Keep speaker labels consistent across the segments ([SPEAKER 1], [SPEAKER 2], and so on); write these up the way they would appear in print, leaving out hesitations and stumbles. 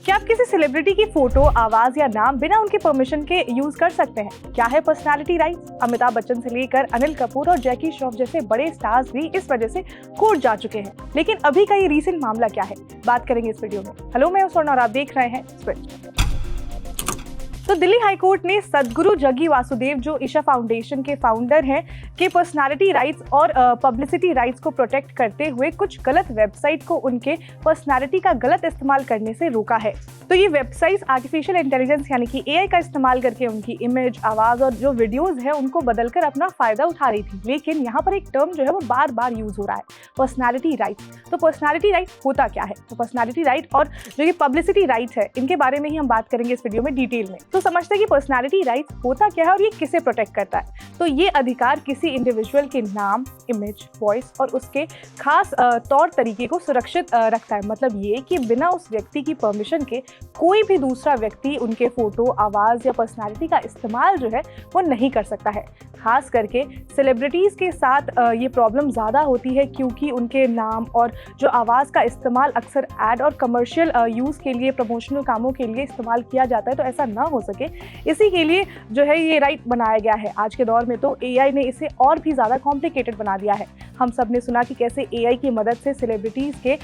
[SPEAKER 1] क्या आप किसी सेलिब्रिटी की फोटो, आवाज या नाम बिना उनके परमिशन के यूज कर सकते हैं? क्या है पर्सनालिटी राइट्स? अमिताभ बच्चन से लेकर अनिल कपूर और जैकी श्रॉफ जैसे बड़े स्टार्स भी इस वजह से कोर्ट जा चुके हैं। लेकिन अभी का ये रीसेंट मामला क्या है, बात करेंगे इस वीडियो में। हेलो, मैं हूं स्वर्ण और आप देख रहे हैं स्विच। तो दिल्ली हाई कोर्ट ने सद्गुरु जग्गी वासुदेव, जो ईशा फाउंडेशन के फाउंडर हैं, के पर्सनालिटी राइट्स और पब्लिसिटी राइट्स को प्रोटेक्ट करते हुए कुछ गलत वेबसाइट को उनके पर्सनालिटी का गलत इस्तेमाल करने से रोका है। तो ये वेबसाइट्स आर्टिफिशियल इंटेलिजेंस यानी कि एआई का इस्तेमाल करके उनकी इमेज, आवाज और जो वीडियोस है उनको बदलकर अपना फायदा उठा रही थी। लेकिन यहाँ पर एक टर्म जो है वो बार बार यूज हो रहा है, पर्सनालिटी राइट्स। तो पर्सनालिटी राइट होता क्या है? तो पर्सनालिटी राइट और जो ये पब्लिसिटी राइट्स है, इनके बारे में ही हम बात करेंगे इस वीडियो में डिटेल में। तो समझते हैं कि पर्सनालिटी राइट्स होता क्या है और ये किसे प्रोटेक्ट करता है। तो ये अधिकार किसी इंडिविजुअल के नाम, इमेज, वॉइस और उसके खास तौर तरीके को सुरक्षित रखता है। मतलब ये कि बिना उस व्यक्ति की परमिशन के कोई भी दूसरा व्यक्ति उनके फोटो, आवाज या पर्सनालिटी का इस्तेमाल जो है वो नहीं कर सकता है। खास करके सेलिब्रिटीज के साथ ये प्रॉब्लम ज़्यादा होती है, क्योंकि उनके नाम और जो आवाज़ का इस्तेमाल अक्सर एड और कमर्शियल यूज़ के लिए, प्रमोशनल कामों के लिए इस्तेमाल किया जाता है। तो ऐसा ना हो सके, इसी के लिए जो है ये राइट बनाया गया है। आज के दौर में तो एआई ने इसे और भी ज़्यादा कॉम्प्लिकेटेड बना दिया है। हम सब ने सुना कि कैसे एआई की मदद से सेलिब्रिटीज़ के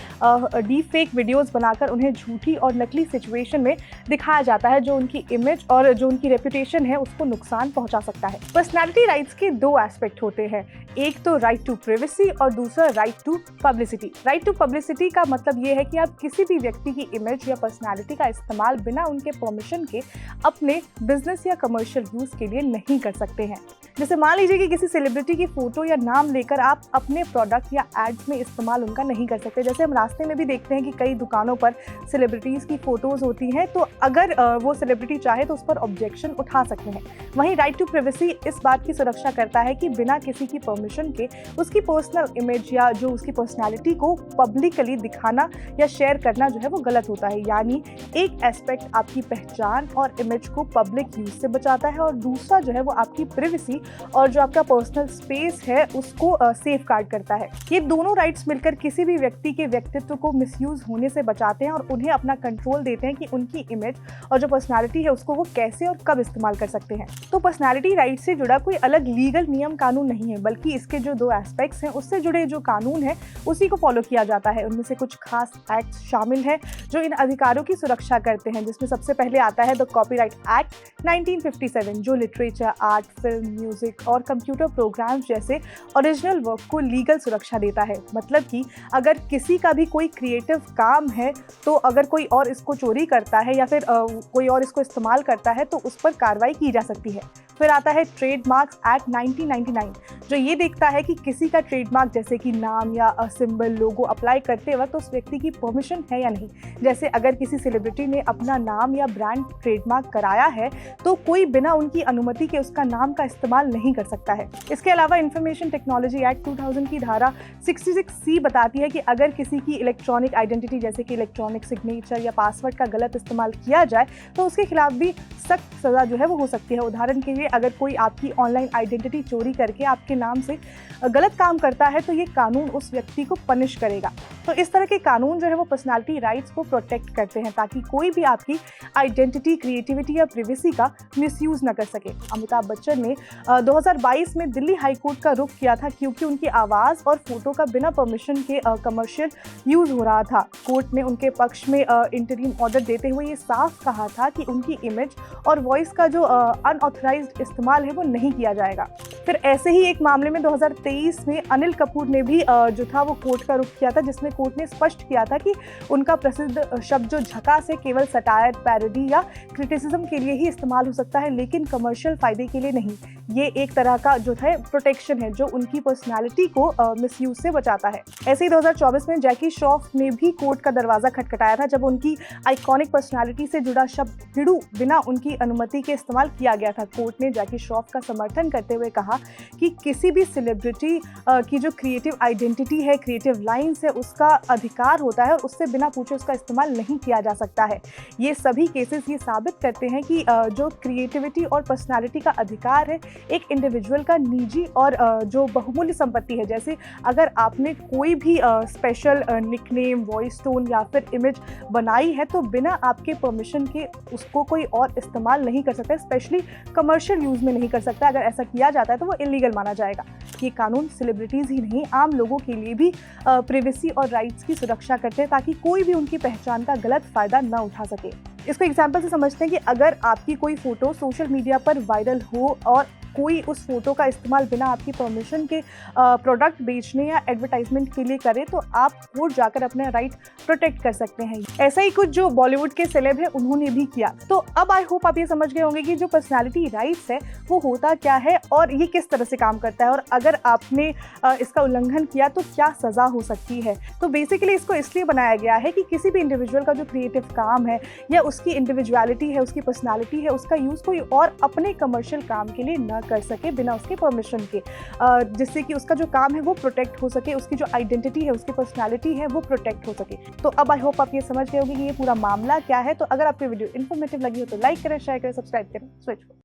[SPEAKER 1] डीप फेक वीडियोज़ बनाकर उन्हें झूठी और नकली सिचुएशन में दिखाया जाता है, जो उनकी इमेज और जो उनकी रेपुटेशन है उसको नुकसान पहुंचा सकता है। पर्सनालिटी राइट्स के दो एस्पेक्ट होते हैं, एक तो राइट टू प्राइवेसी और दूसरा right to publicity. Right to publicity का मतलब ये है कि आप किसी भी व्यक्ति की इमेज या पर्सनालिटी का इस्तेमाल बिना उनके परमिशन के अपने बिजनेस या कमर्शियल यूज के लिए नहीं कर सकते हैं। जैसे मान लीजिए कि किसी सेलिब्रिटी की फोटो या नाम लेकर आप अपने प्रोडक्ट या एड्स में इस्तेमाल उनका नहीं कर सकते। जैसे हम रास्ते में भी देखते हैं कि कई दुकानों पर सेलिब्रिटीज़ की फ़ोटोज़ होती हैं, तो अगर वो सेलिब्रिटी चाहे तो उस पर ऑब्जेक्शन उठा सकते हैं। वहीं राइट टू प्राइवेसी इस बात की सुरक्षा करता है कि बिना किसी की परमिशन के उसकी पर्सनल इमेज या जो उसकी पर्सनैलिटी को पब्लिकली दिखाना या शेयर करना जो है वो गलत होता है। यानी एक एस्पेक्ट आपकी पहचान और इमेज को पब्लिक यूज से बचाता है और दूसरा जो है वो आपकी प्राइवेसी और जो आपका पर्सनल स्पेस है उसको सेफ गार्ड करता है। ये दोनों राइट्स मिलकर किसी भी व्यक्ति के व्यक्तित्व को मिसयूज होने से बचाते हैं और उन्हें अपना कंट्रोल देते हैं कि उनकी इमेज और जो पर्सनालिटी है उसको वो कैसे और कब इस्तेमाल कर सकते हैं। तो पर्सनालिटी राइट से जुड़ा कोई अलग लीगल नियम कानून नहीं है, बल्कि इसके जो दो एस्पेक्ट्स हैं उससे जुड़े जो कानून है उसी को फॉलो किया जाता है। उनमें से कुछ खास एक्ट शामिल है जो इन अधिकारों की सुरक्षा करते हैं, जिसमें सबसे पहले आता है द कॉपीराइट एक्ट 1957, जो लिटरेचर, आर्ट, फिल्म, म्यूजिक और कंप्यूटर प्रोग्राम्स जैसे ओरिजिनल वर्क को लीगल सुरक्षा देता है। मतलब कि अगर किसी का भी कोई क्रिएटिव काम है तो अगर कोई और इसको चोरी करता है या फिर कोई और इसको इस्तेमाल करता है तो उस पर कार्रवाई की जा सकती है। फिर आता है ट्रेडमार्क्स एक्ट 1999, जो ये देखता है कि किसी का ट्रेडमार्क जैसे कि नाम या सिंबल, लोगो अप्लाई करते वक्त उस व्यक्ति की परमिशन है या नहीं। जैसे अगर किसी सेलिब्रिटी ने अपना नाम या ब्रांड ट्रेडमार्क कराया है तो कोई बिना उनकी अनुमति के उसका नाम का इस्तेमाल नहीं कर सकता है। इसके अलावा इंफॉर्मेशन टेक्नोलॉजी एक्ट 2000 की धारा 66C बताती है कि अगर किसी की इलेक्ट्रॉनिक आइडेंटिटी जैसे कि इलेक्ट्रॉनिक सिग्नेचर या पासवर्ड का गलत इस्तेमाल किया जाए तो उसके खिलाफ भी सख्त सजा जो है वो हो सकती है। उदाहरण के लिए अगर कोई आपकी ऑनलाइन आइडेंटिटी चोरी करके आपके नाम से गलत काम करता है तो ये कानून उस व्यक्ति को पनिश करेगा। तो इस तरह के कानून जो है वो पर्सनालिटी राइट्स को प्रोटेक्ट करते हैं ताकि कोई भी आपकी आइडेंटिटी, क्रिएटिविटी या प्राइवेसी का मिसयूज न कर सके। अमिताभ बच्चन ने 2022 में दिल्ली हाई कोर्ट का रुख किया था, क्योंकि उनकी आवाज़ और फोटो का बिना परमिशन के कमर्शियल यूज हो रहा था। कोर्ट ने उनके पक्ष में इंटरिम ऑर्डर देते हुए ये साफ कहा था कि उनकी इमेज और वॉइस का जो अनऑथराइज्ड इस्तेमाल है वो नहीं किया जाएगा। फिर ऐसे ही एक मामले में 2023 में अनिल कपूर ने भी जो था वो कोर्ट का रुख किया था, जिसमें कोर्ट ने स्पष्ट किया था कि उनका प्रसिद्ध शब्द जो झकास है केवल सटायर, पैरोडी या क्रिटिसिज्म के लिए ही इस्तेमाल हो सकता है, लेकिन कमर्शियल फायदे के लिए नहीं। ये एक तरह का जो है प्रोटेक्शन है जो उनकी पर्सनालिटी को मिसयूज से बचाता है। ऐसे ही 2024 में जैकी श्रॉफ ने भी कोर्ट का दरवाजा खटखटाया था, जब उनकी आइकॉनिक पर्सनालिटी से जुड़ा शब्द भिड़ू बिना उनकी अनुमति के इस्तेमाल किया गया था। कोर्ट ने जैकी श्रॉफ का समर्थन करते हुए कहा कि किसी भी सेलिब्रिटी की जो क्रिएटिव आइडेंटिटी है, क्रिएटिव लाइन्स है, उसका अधिकार होता है और उससे बिना पूछे उसका इस्तेमाल नहीं किया जा सकता है। ये सभी केसेस ये साबित करते सकते हैं कि जो क्रिएटिविटी और पर्सनालिटी का अधिकार है एक इंडिविजुअल का निजी और जो बहुमूल्य संपत्ति है। जैसे अगर आपने कोई भी स्पेशल निकनेम, वॉइस टोन या फिर इमेज बनाई है तो बिना आपके परमिशन के उसको कोई और इस्तेमाल नहीं कर सकता, स्पेशली कमर्शियल यूज़ में नहीं कर सकता। अगर ऐसा किया जाता है तो वो इलीगल माना जाएगा। ये कानून सेलिब्रिटीज़ ही नहीं, आम लोगों के लिए भी प्राइवेसी और राइट्स की सुरक्षा करते हैं ताकि कोई भी उनकी पहचान का गलत फ़ायदा न उठा सके। इसको एग्जाम्पल से समझते हैं कि अगर आपकी कोई फ़ोटो सोशल मीडिया पर वायरल हो और कोई उस फोटो का इस्तेमाल बिना आपकी परमिशन के प्रोडक्ट बेचने या एडवर्टाइजमेंट के लिए करे तो आप कोर्ट जाकर अपने राइट प्रोटेक्ट कर सकते हैं। ऐसा ही कुछ जो बॉलीवुड के सेलेब है उन्होंने भी किया। तो अब आई होप आप ये समझ गए होंगे कि जो पर्सनालिटी राइट्स है वो होता क्या है और ये किस तरह से काम करता है, और अगर आपने इसका उल्लंघन किया तो क्या सज़ा हो सकती है। तो बेसिकली इसको इसलिए बनाया गया है कि किसी भी इंडिविजुअल का जो क्रिएटिव काम है या उसकी इंडिविजुअलिटी है, उसकी पर्सनालिटी है, उसका यूज़ कोई और अपने कमर्शियल काम के लिए न कर सके बिना उसके परमिशन के, जिससे कि उसका जो काम है वो प्रोटेक्ट हो सके, उसकी जो आइडेंटिटी है, उसकी पर्सनालिटी है वो प्रोटेक्ट हो सके। तो अब आई होप आप ये समझ गए होंगे कि ये पूरा मामला क्या है। तो अगर आपको वीडियो इन्फॉर्मेटिव लगी हो तो लाइक करें, शेयर करें, सब्सक्राइब करें। स्विच।